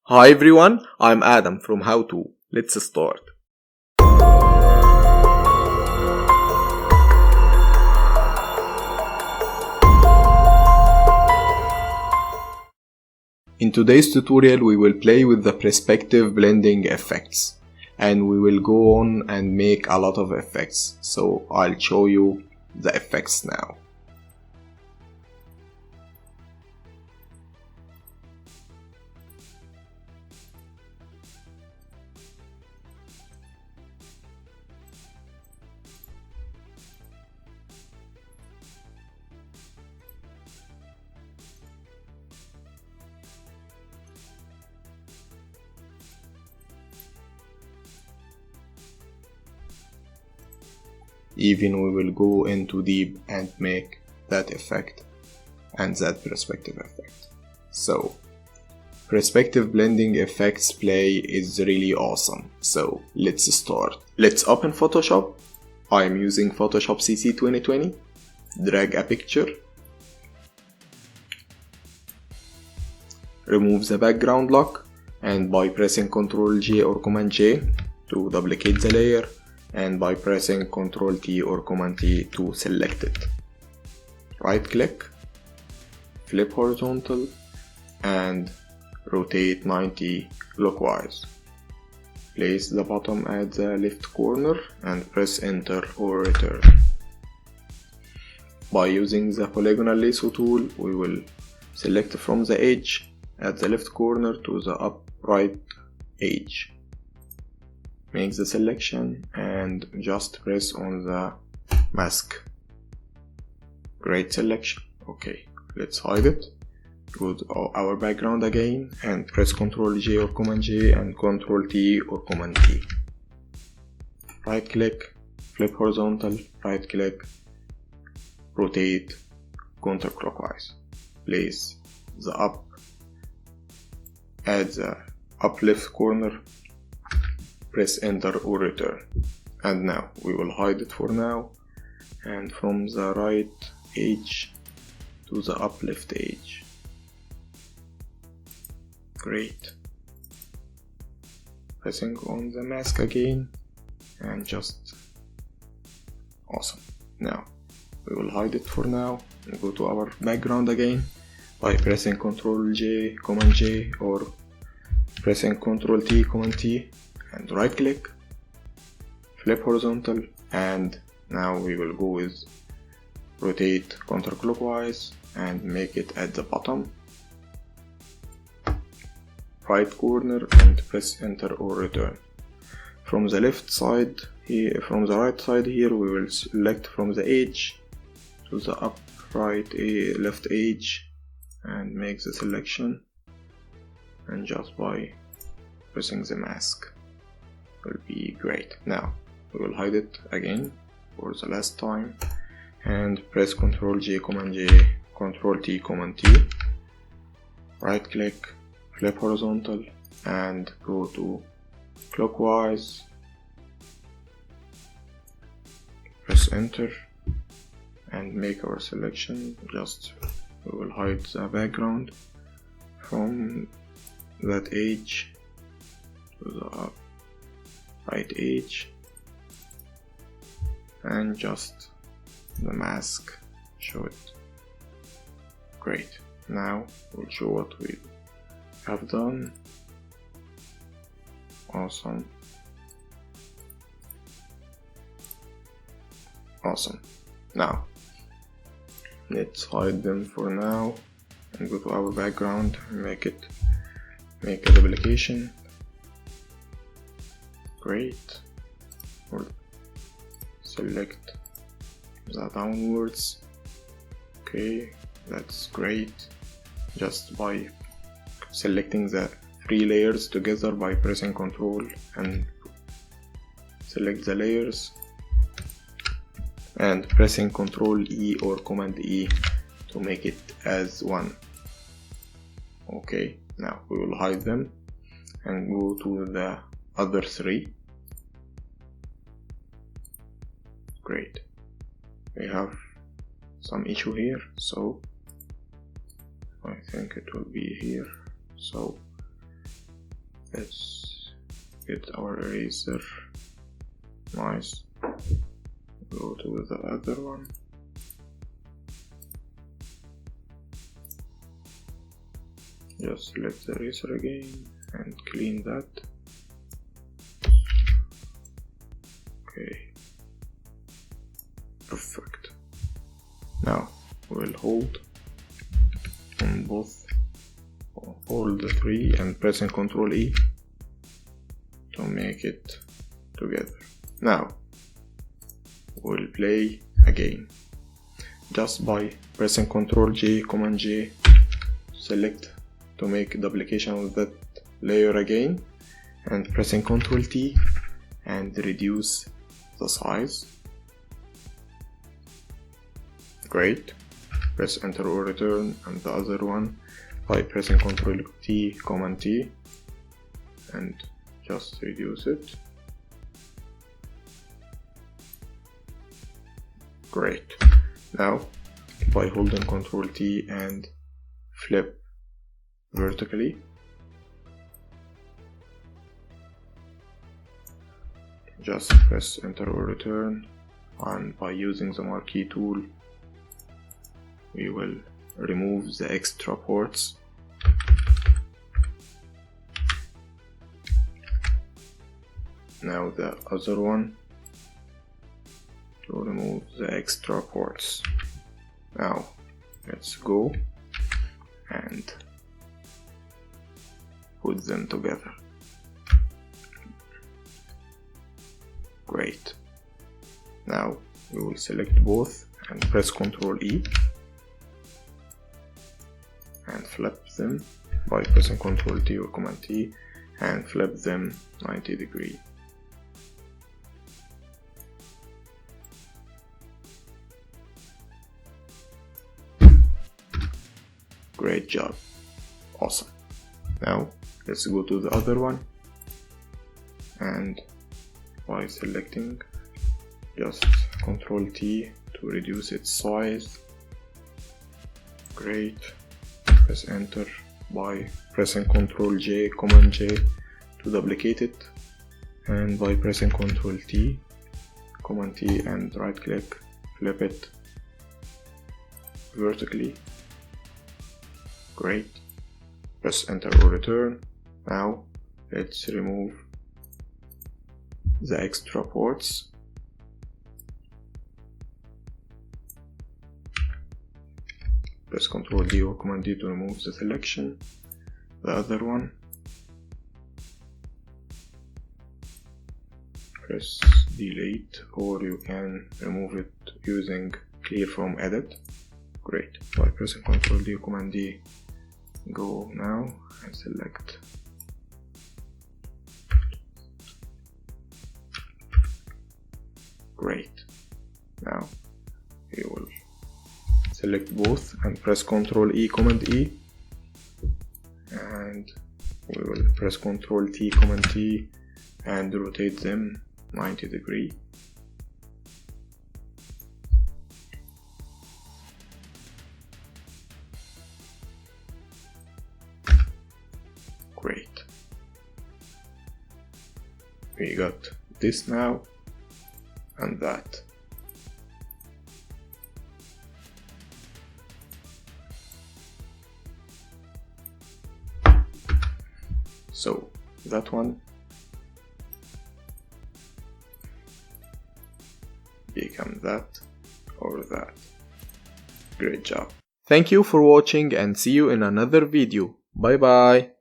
Hi everyone, I'm Adam from How To. Let's start. In today's tutorial we will play with the perspective blending effects and we will go on and make a lot of effects. So I'll show you the effects now. Even we will go into deep and make that effect and that perspective effect. So perspective blending effects play is really awesome. So let's start. Let's open Photoshop. I'm using Photoshop CC 2020. Drag a picture. Remove the background lock and by pressing Ctrl J or Command J to duplicate the layer, and by pressing Ctrl T or Command T to select it. Right click, flip horizontal and rotate 90 clockwise. Place the bottom at the left corner and press enter or return. By using the polygonal lasso tool, we will select from the edge at the left corner to the upright edge. Make the selection and just press on the mask. Great selection. Okay, let's hide it. Go to our background again and press Ctrl J or Command J and Ctrl T or Command T. Right click, flip horizontal, right click, rotate counterclockwise. Place the up at the up left corner, press enter or return. And now we will hide it for now, and from the right edge to the up left edge. Great. Pressing on the mask again and just awesome. Now we will hide it for now and go to our background again by pressing Ctrl J, Command J or pressing Ctrl T, Command T and right click, flip horizontal, and now we will go with rotate counterclockwise and make it at the bottom right corner and press enter or return. From the left side here, from the right side here, we will select from the edge to the upright left edge and make the selection, and just by pressing the mask will be great. Now we will hide it again for the last time and press Ctrl J, Command J, Ctrl T, Command T, right click, flip horizontal and go to clockwise, press enter and make our selection. Just we will hide the background from that edge to the right edge and just the mask, show it. Great. Now we'll show what we have done. Awesome. Now let's hide them for now and go to our background and make a duplication. Great. We'll select the downwards. Okay, that's great. Just by selecting the three layers together by pressing Ctrl and select the layers and pressing Ctrl E or Command E to make it as one. Okay, now we will hide them and go to the other three. Great. We have some issue here, so I think it will be here. So let's get our eraser. Nice. Go to the other one. Just select the eraser again and clean that. Okay, perfect. Now we'll hold on all the three and pressing Ctrl E to make it together. Now we'll play again just by pressing Ctrl J, Command J, select to make duplication of that layer again, and pressing Ctrl T and reduce the size. Great. Press enter or return, and the other one by pressing Ctrl T, Command T, and just reduce it. Great. Now by holding Ctrl T and flip vertically, just press enter or return, and by using the marquee tool we will remove the extra ports. Now the other one to remove the extra ports. Now let's go and put them together. Great. Now we will select both and press Ctrl E and flip them by pressing Ctrl T or Command T and flip them 90 degrees. Great job. Awesome. Now let's go to the other one, and by selecting just Ctrl T to reduce its size. Great. Press enter by pressing Ctrl J, Command J to duplicate it, and by pressing Ctrl T, Command T and right click, flip it vertically. Great. Press enter or return. Now let's remove the extra ports. Press Ctrl D or Command D to remove the selection. The other one, press delete, or you can remove it using clear from edit. Great. By pressing Ctrl D or Command D, go now and select great. Now we will select both and press Ctrl E, Command E, and we will press Ctrl T, Command T and rotate them 90 degrees. Great. We got this now and that. So that one become that or that. Great job. Thank you for watching and see you in another video. Bye bye.